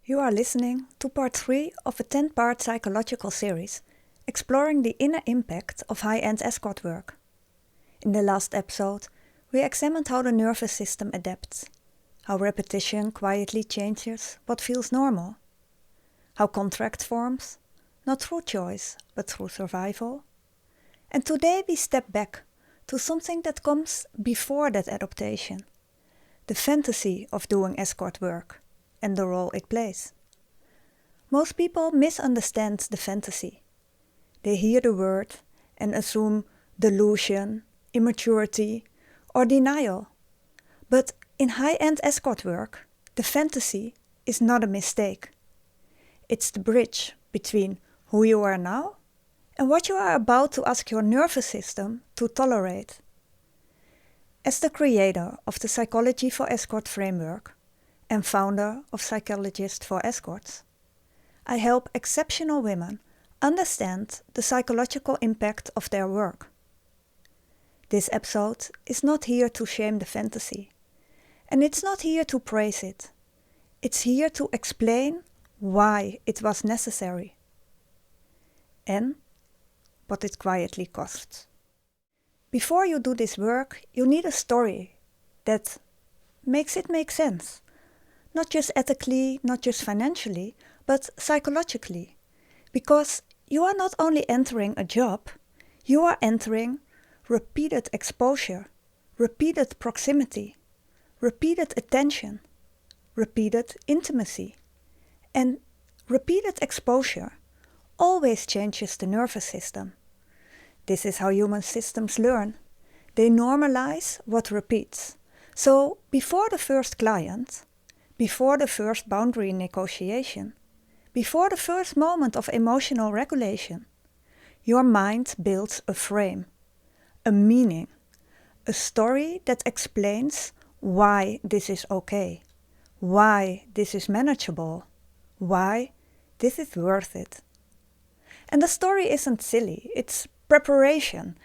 You are listening to part 3 of a 10-part psychological series exploring the inner impact of high-end escort work. In the last episode, we examined how the nervous system adapts, how repetition quietly changes what feels normal, how contract forms, not through choice but through survival. And today we step back to something that comes before that adaptation, the fantasy of doing escort work and the role it plays. Most people misunderstand the fantasy. They hear the word and assume delusion, immaturity, or denial. But in high-end escort work, the fantasy is not a mistake. It's the bridge between who you are now and what you are about to ask your nervous system to tolerate. As the creator of the Psychology for Escort framework and founder of Psychologists for Escorts, I help exceptional women understand the psychological impact of their work. This episode is not here to shame the fantasy, and it's not here to praise it. It's here to explain why it was necessary and what it quietly costs. Before you do this work, you need a story that makes it make sense. Not just ethically, not just financially, but psychologically. Because you are not only entering a job, you are entering repeated exposure, repeated proximity, repeated attention, repeated intimacy. And repeated exposure always changes the nervous system. This is how human systems learn. They normalize what repeats. So before the first client, before the first boundary negotiation, before the first moment of emotional regulation, your mind builds a frame, a meaning, a story that explains why this is okay, why this is manageable, why this is worth it. And the story isn't silly, it's preparation.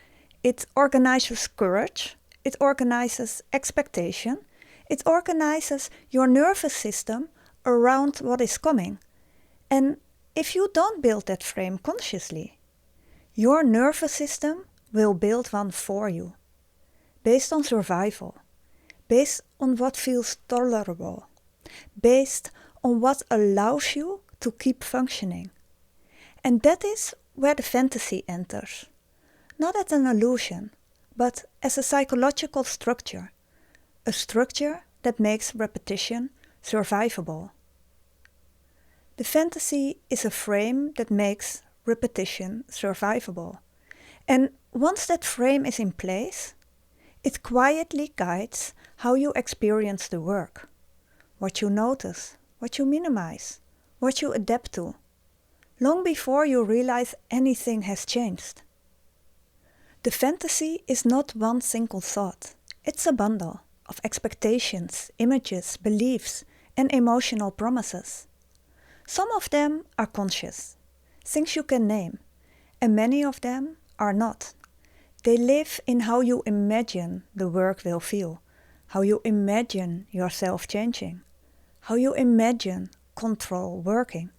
It organizes courage, it organizes expectation, it organizes your nervous system around what is coming. And if you don't build that frame consciously, your nervous system will build one for you, based on survival, based on what feels tolerable, based on what allows you to keep functioning. And that is where the fantasy enters, not as an illusion, but as a psychological structure, a structure that makes repetition survivable. The fantasy is a frame that makes repetition survivable. And once that frame is in place, it quietly guides how you experience the work, what you notice, what you minimize, what you adapt to, long before you realize anything has changed. The fantasy is not one single thought. It's a bundle of expectations, images, beliefs, and emotional promises. Some of them are conscious, things you can name, and many of them are not. They live in how you imagine the work will feel, how you imagine yourself changing, how you imagine control working.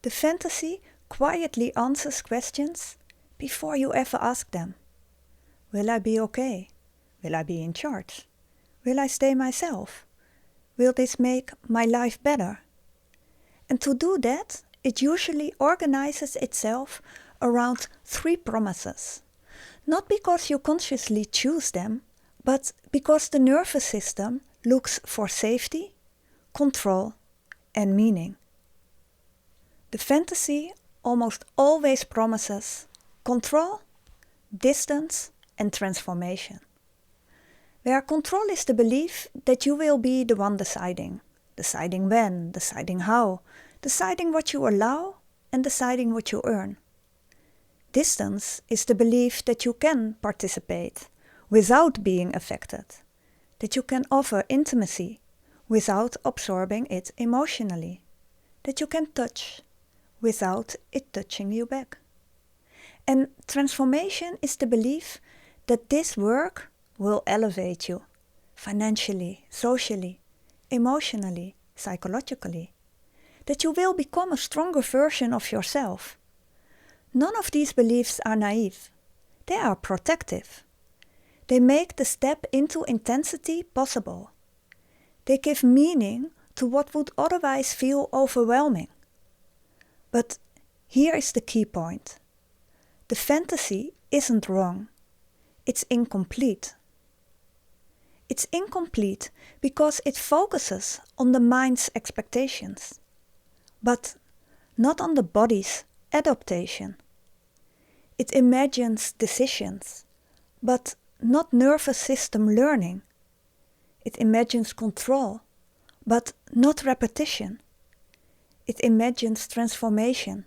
The fantasy quietly answers questions before you ever ask them. Will I be okay? Will I be in charge? Will I stay myself? Will this make my life better? And to do that, it usually organizes itself around 3 promises. Not because you consciously choose them, but because the nervous system looks for safety, control, and meaning. The fantasy almost always promises control, distance, and transformation. Where control is the belief that you will be the one deciding when, deciding how, deciding what you allow, and deciding what you earn. Distance is the belief that you can participate without being affected, that you can offer intimacy without absorbing it emotionally, that you can touch without it touching you back. And transformation is the belief that this work will elevate you financially, socially, emotionally, psychologically. that you will become a stronger version of yourself. None of these beliefs are naive. They are protective. They make the step into intensity possible. They give meaning to what would otherwise feel overwhelming. But here is the key point. The fantasy isn't wrong. It's incomplete. It's incomplete because it focuses on the mind's expectations, but not on the body's adaptation. It imagines decisions, but not nervous system learning. It imagines control, but not repetition. It imagines transformation,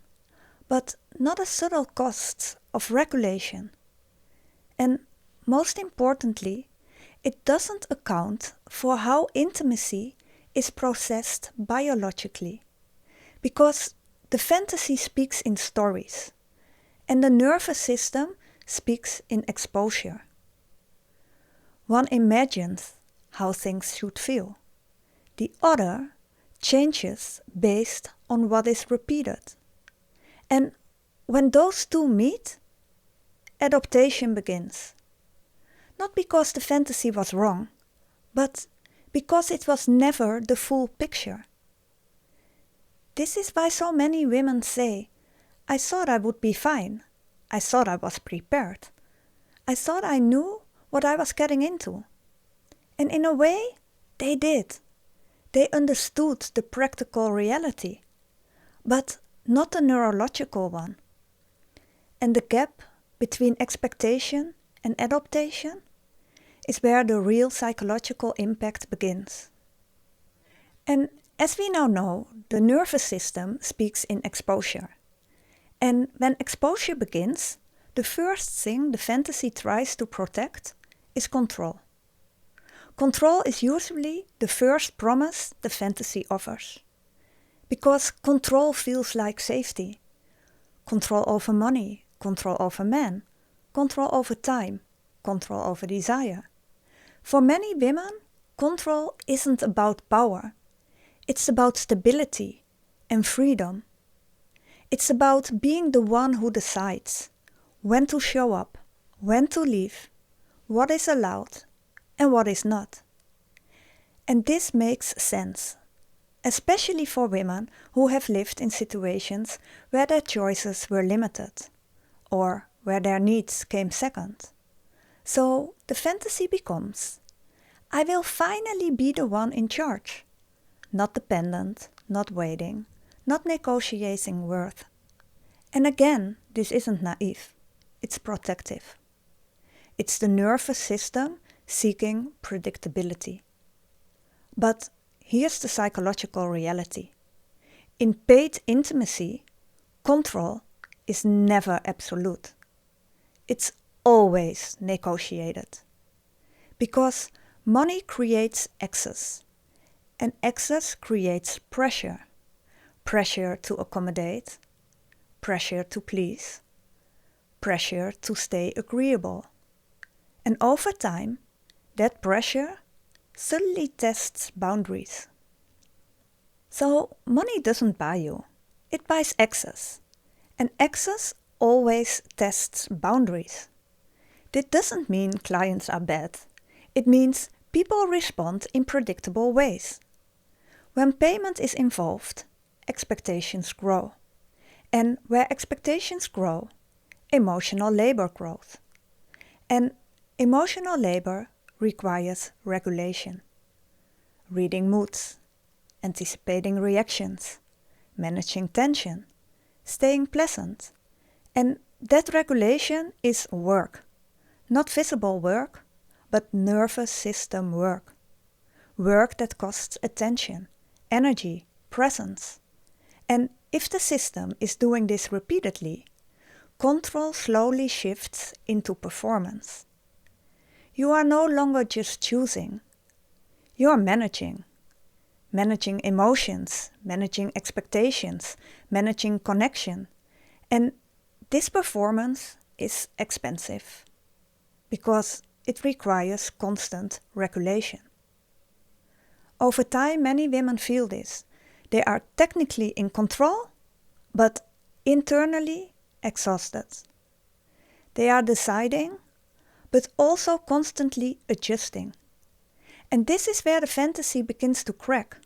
but not a subtle cost of regulation. And most importantly, it doesn't account for how intimacy is processed biologically, because the fantasy speaks in stories, and the nervous system speaks in exposure. One imagines how things should feel. The other changes based on what is repeated. And when those two meet, adaptation begins. Not because the fantasy was wrong, but because it was never the full picture. This is why so many women say, I thought I would be fine. I thought I was prepared. I thought I knew what I was getting into. And in a way, they did. They understood the practical reality, but not the neurological one. And the gap between expectation and adaptation is where the real psychological impact begins. And as we now know, the nervous system speaks in exposure. And when exposure begins, the first thing the fantasy tries to protect is control. Control is usually the first promise the fantasy offers. Because control feels like safety. Control over money, control over men, control over time, control over desire. For many women, control isn't about power. It's about stability and freedom. It's about being the one who decides when to show up, when to leave, what is allowed and what is not. And this makes sense, especially for women who have lived in situations where their choices were limited, or where their needs came second. So the fantasy becomes, I will finally be the one in charge, not dependent, not waiting, not negotiating worth. And again, this isn't naive, it's protective. It's the nervous system seeking predictability. But here's the psychological reality. In paid intimacy, control is never absolute. It's always negotiated. Because money creates access, and access creates pressure. Pressure to accommodate, pressure to please, pressure to stay agreeable. And over time, that pressure subtly tests boundaries. So money doesn't buy you, it buys access. And access always tests boundaries. This doesn't mean clients are bad. It means people respond in predictable ways. When payment is involved, expectations grow. And where expectations grow, emotional labor grows. And emotional labor requires regulation. Reading moods, anticipating reactions, managing tension, staying pleasant. And that regulation is work. Not visible work, but nervous system work. Work that costs attention, energy, presence. And if the system is doing this repeatedly, control slowly shifts into performance. You are no longer just choosing. You are managing. Managing emotions, managing expectations, managing connection. And this performance is expensive because it requires constant regulation. Over time, many women feel this. They are technically in control, but internally exhausted. They are deciding, but also constantly adjusting. And this is where the fantasy begins to crack.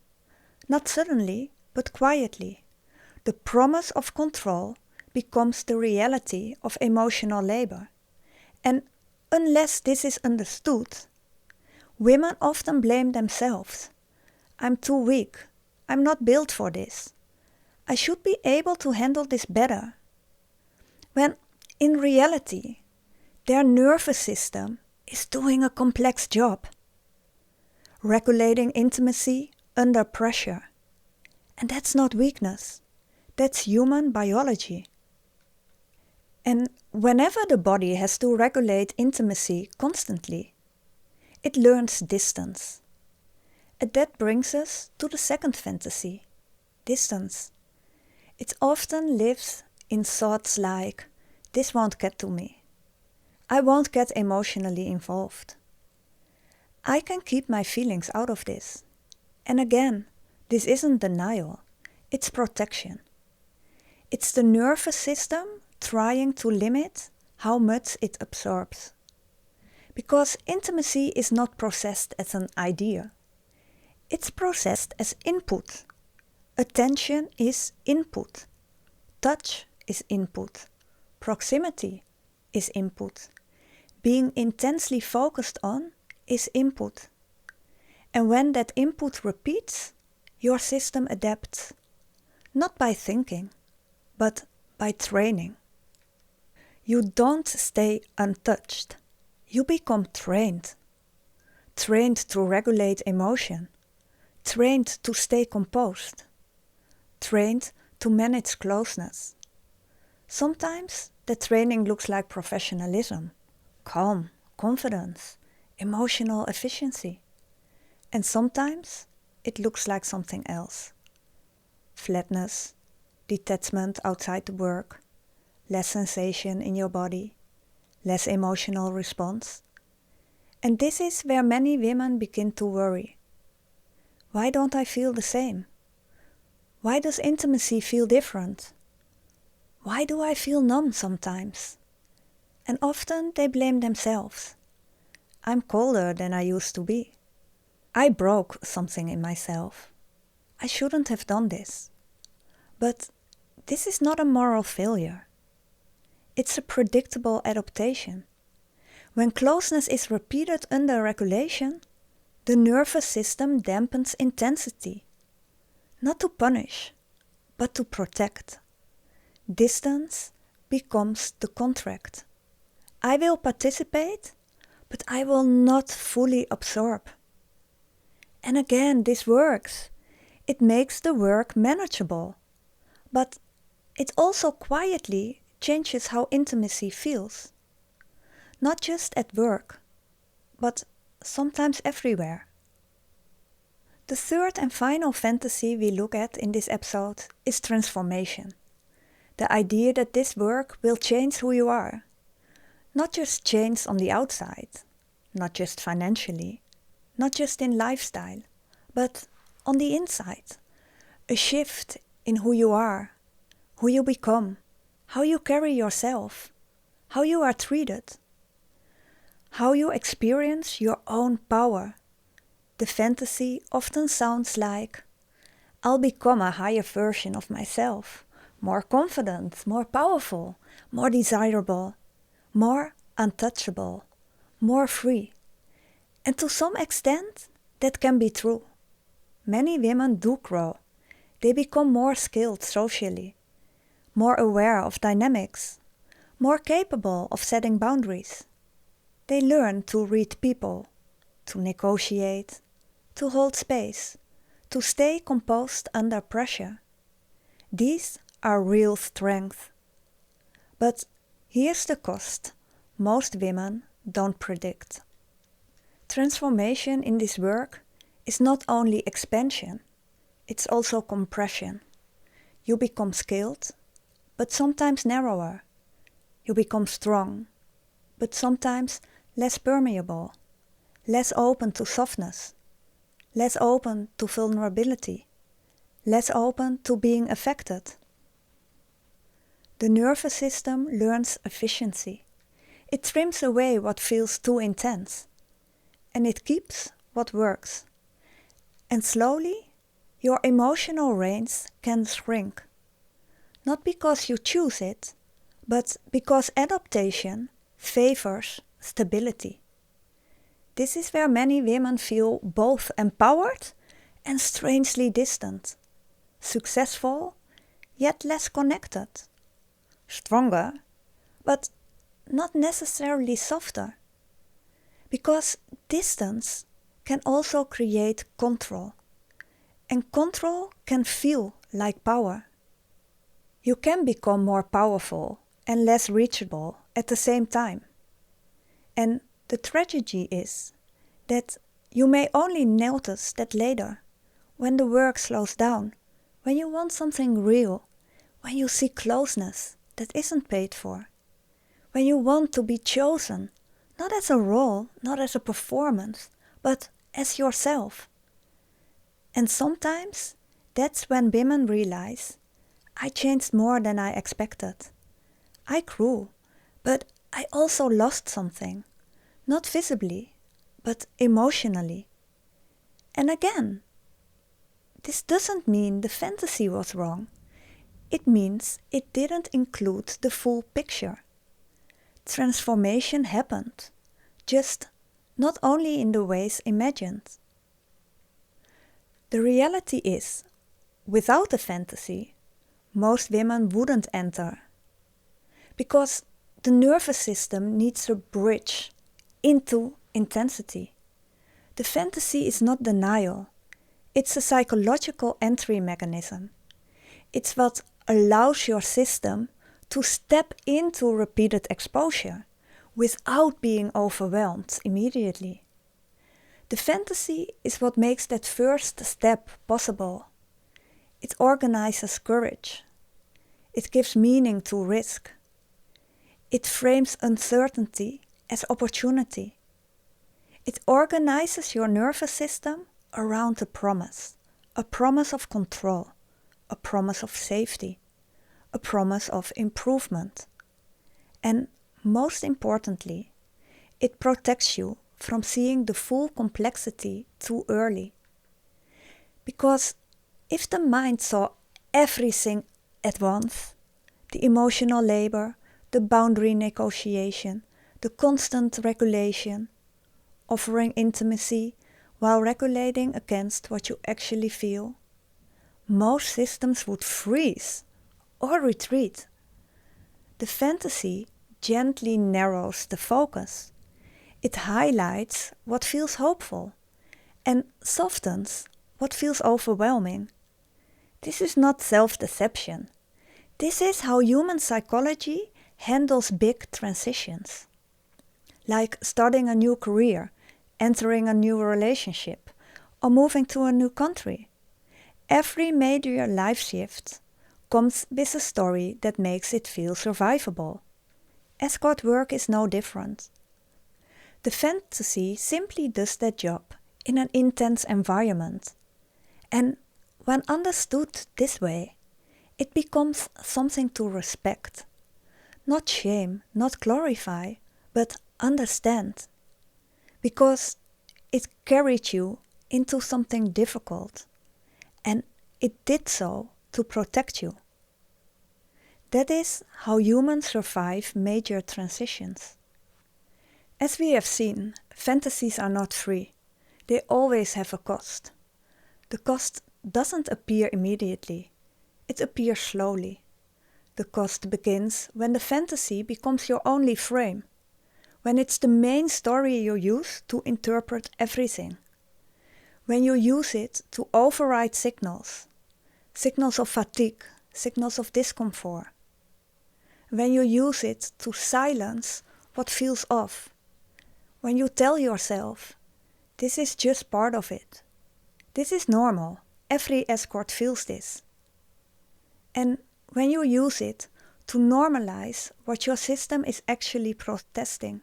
Not suddenly, but quietly. The promise of control becomes the reality of emotional labor. And unless this is understood, women often blame themselves. I'm too weak. I'm not built for this. I should be able to handle this better. When in reality, their nervous system is doing a complex job, regulating intimacy under pressure. And that's not weakness, that's human biology. And whenever the body has to regulate intimacy constantly, it learns distance. And that brings us to the second fantasy, distance. It often lives in thoughts like, this won't get to me. I won't get emotionally involved. I can keep my feelings out of this. And again, this isn't denial, it's protection. It's the nervous system trying to limit how much it absorbs. Because intimacy is not processed as an idea. It's processed as input. Attention is input. Touch is input. Proximity is input. Being intensely focused on is input. And when that input repeats, your system adapts. Not by thinking, but by training. You don't stay untouched. You become trained. Trained to regulate emotion. Trained to stay composed. Trained to manage closeness. Sometimes the training looks like professionalism, calm, confidence, emotional efficiency. And sometimes it looks like something else. Flatness, detachment outside the work, less sensation in your body, less emotional response. And this is where many women begin to worry. Why don't I feel the same? Why does intimacy feel different? Why do I feel numb sometimes? And often they blame themselves. I'm colder than I used to be. I broke something in myself. I shouldn't have done this. But this is not a moral failure. It's a predictable adaptation. When closeness is repeated under regulation, the nervous system dampens intensity. Not to punish, but to protect. Distance becomes the contract. I will participate, but I will not fully absorb. And again, this works. It makes the work manageable. But it also quietly changes how intimacy feels. Not just at work, but sometimes everywhere. The third and final fantasy we look at in this episode is transformation. The idea that this work will change who you are. Not just change on the outside, not just financially, not just in lifestyle, but on the inside. A shift in who you are, who you become, how you carry yourself, how you are treated, how you experience your own power. The fantasy often sounds like, I'll become a higher version of myself, more confident, more powerful, more desirable, more untouchable, more free. And to some extent, that can be true. Many women do grow. They become more skilled socially, more aware of dynamics, more capable of setting boundaries. They learn to read people, to negotiate, to hold space, to stay composed under pressure. These are real strengths. But here's the cost most women don't predict. Transformation in this work is not only expansion, it's also compression. You become skilled, but sometimes narrower. You become strong, but sometimes less permeable, less open to softness, less open to vulnerability, less open to being affected. The nervous system learns efficiency. It trims away what feels too intense, and it keeps what works. And slowly, your emotional range can shrink. Not because you choose it, but because adaptation favors stability. This is where many women feel both empowered and strangely distant, successful, yet less connected, stronger, but not necessarily softer. Because distance can also create control, and control can feel like power. You can become more powerful and less reachable at the same time. And the tragedy is that you may only notice that later, when the work slows down, when you want something real, when you see closeness that isn't paid for, when you want to be chosen, not as a role, not as a performance, but as yourself. And sometimes that's when women realize, I changed more than I expected. I grew, but I also lost something, not visibly, but emotionally. And again, this doesn't mean the fantasy was wrong. It means it didn't include the full picture. Transformation happened, just not only in the ways imagined. The reality is, without the fantasy, most women wouldn't enter. Because the nervous system needs a bridge into intensity. The fantasy is not denial. It's a psychological entry mechanism. It's what allows your system to step into repeated exposure without being overwhelmed immediately. The fantasy is what makes that first step possible. It organizes courage. It gives meaning to risk. It frames uncertainty as opportunity. It organizes your nervous system around a promise of control, a promise of safety, a promise of improvement. And most importantly, it protects you from seeing the full complexity too early. Because if the mind saw everything at once, the emotional labor, the boundary negotiation, the constant regulation, offering intimacy while regulating against what you actually feel, most systems would freeze or retreat. The fantasy gently narrows the focus. It highlights what feels hopeful and softens what feels overwhelming. This is not self-deception. This is how human psychology handles big transitions. Like starting a new career, entering a new relationship, or moving to a new country. Every major life shift comes with a story that makes it feel survivable. Escort work is no different. The fantasy simply does that job in an intense environment. And when understood this way, it becomes something to respect. Not shame, not glorify, but understand. Because it carried you into something difficult. And it did so to protect you. That is how humans survive major transitions. As we have seen, fantasies are not free. They always have a cost. The cost doesn't appear immediately. It appears slowly. The cost begins when the fantasy becomes your only frame, when it's the main story you use to interpret everything, when you use it to override signals of fatigue, signals of discomfort, when you use it to silence what feels off, when you tell yourself, this is just part of it, this is normal, every escort feels this. And when you use it to normalize what your system is actually protesting,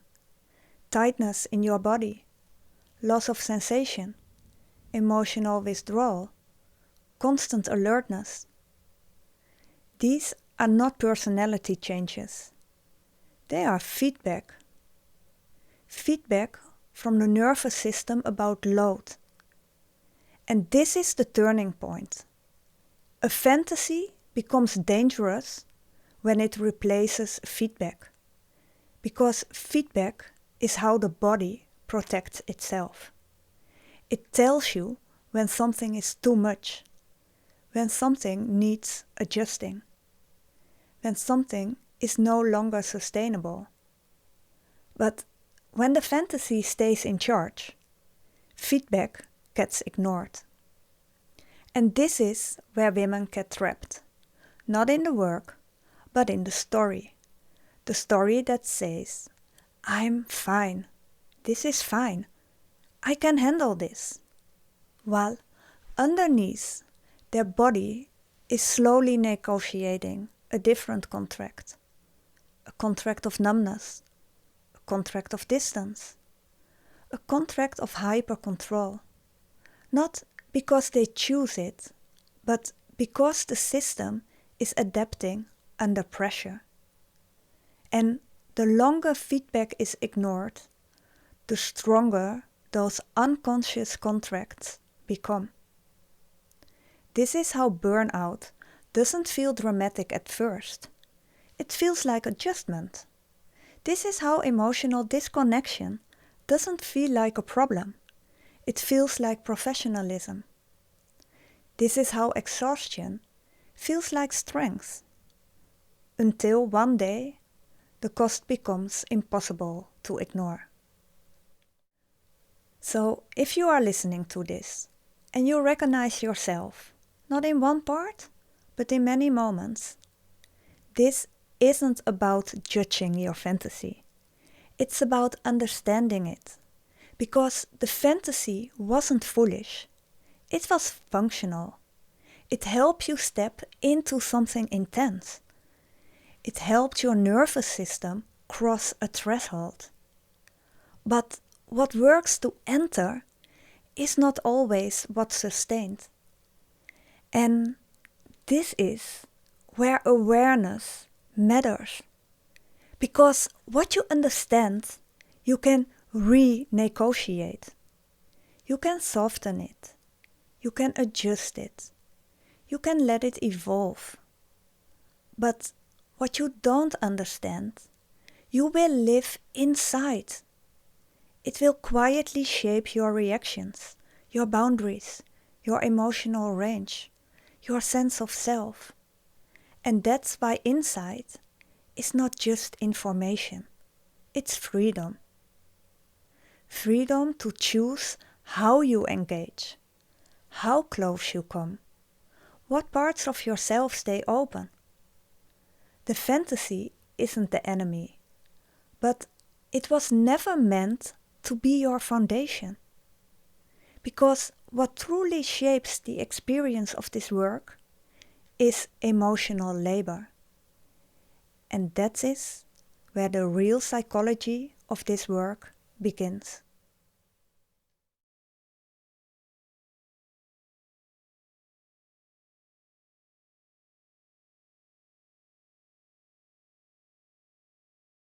tightness in your body, loss of sensation, emotional withdrawal, constant alertness. These are not personality changes. They are feedback. Feedback from the nervous system about load. And this is the turning point. A fantasy becomes dangerous when it replaces feedback, because feedback is how the body protects itself. It tells you when something is too much, when something needs adjusting, when something is no longer sustainable. But when the fantasy stays in charge, feedback gets ignored. And this is where women get trapped, not in the work, but in the story that says, I'm fine, this is fine, I can handle this. While underneath, their body is slowly negotiating a different contract. A contract of numbness, a contract of distance, a contract of hyper-control. Not because they choose it, but because the system is adapting under pressure. And the longer feedback is ignored, the stronger those unconscious contracts become. This is how burnout doesn't feel dramatic at first. It feels like adjustment. This is how emotional disconnection doesn't feel like a problem. It feels like professionalism. This is how exhaustion feels like strength. Until one day, the cost becomes impossible to ignore. So, if you are listening to this and you recognize yourself, not in one part, but in many moments, this isn't about judging your fantasy. It's about understanding it. Because the fantasy wasn't foolish. It was functional. It helped you step into something intense. It helped your nervous system cross a threshold. But what works to enter is not always what's sustained. And this is where awareness matters. Because what you understand, you can renegotiate. You can soften it. You can adjust it. You can let it evolve. But what you don't understand, you will live inside. It will quietly shape your reactions, your boundaries, your emotional range, your sense of self. And that's why insight is not just information, it's freedom. Freedom to choose how you engage, how close you come, what parts of yourself stay open. The fantasy isn't the enemy, but it was never meant to be your foundation. Because what truly shapes the experience of this work is emotional labor. And that is where the real psychology of this work begins.